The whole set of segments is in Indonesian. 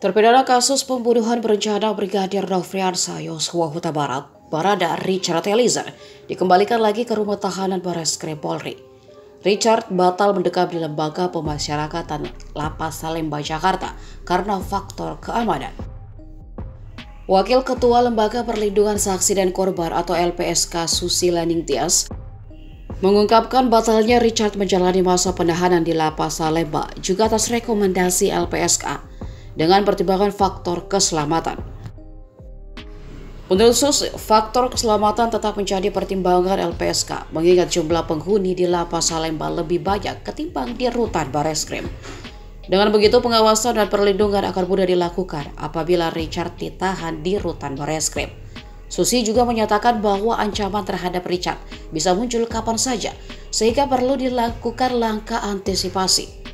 Terpidana kasus pembunuhan berencana Brigadir Nofriansah Yosua Huta Barat, Barada Richard Eliezer, dikembalikan lagi ke rumah tahanan Barreskrim Polri. Richard batal mendekam di Lembaga Pemasyarakatan Lapas Salemba, Jakarta karena faktor keamanan. Wakil Ketua Lembaga Perlindungan Saksi dan Korban atau LPSK Susila Ningtyas mengungkapkan batalnya Richard menjalani masa penahanan di Lapas Salemba juga atas rekomendasi LPSK dengan pertimbangan faktor keselamatan. Menurut Sus, faktor keselamatan tetap menjadi pertimbangan LPSK mengingat jumlah penghuni di Lapas Salemba lebih banyak ketimbang di rutan Barreskrim. Dengan begitu, pengawasan dan perlindungan akan mudah dilakukan apabila Richard ditahan di rutan Barreskrim. Susi juga menyatakan bahwa ancaman terhadap Richard bisa muncul kapan saja, sehingga perlu dilakukan langkah antisipasi.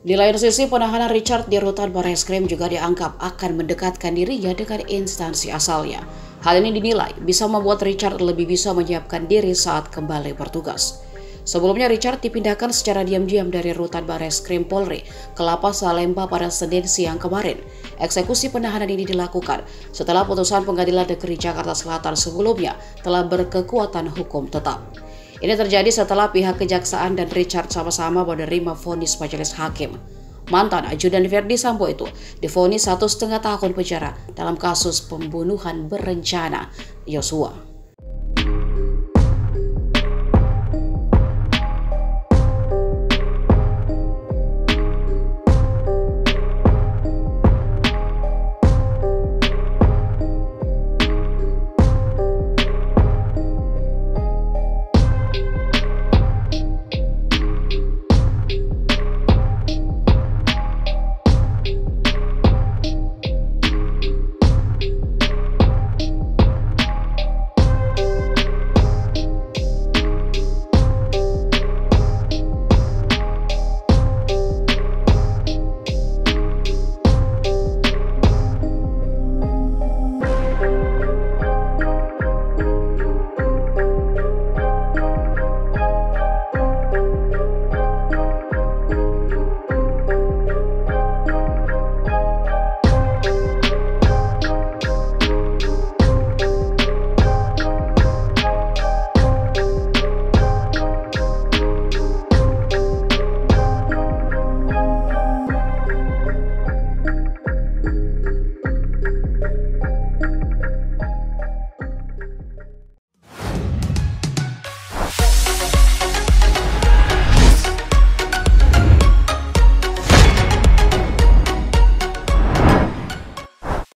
Di lain sisi, penahanan Richard di rutan Barreskrim juga dianggap akan mendekatkan dirinya dengan instansi asalnya. Hal ini dinilai bisa membuat Richard lebih bisa menyiapkan diri saat kembali bertugas. Sebelumnya, Richard dipindahkan secara diam-diam dari rutan Barreskrim Polri ke Lapas Salemba pada Senin siang kemarin. Eksekusi penahanan ini dilakukan setelah putusan Pengadilan Negeri Jakarta Selatan sebelumnya telah berkekuatan hukum tetap. Ini terjadi setelah pihak kejaksaan dan Richard sama-sama menerima vonis majelis hakim. Mantan ajudan Verdi Sambo itu divonis 1,5 tahun penjara dalam kasus pembunuhan berencana Yosua.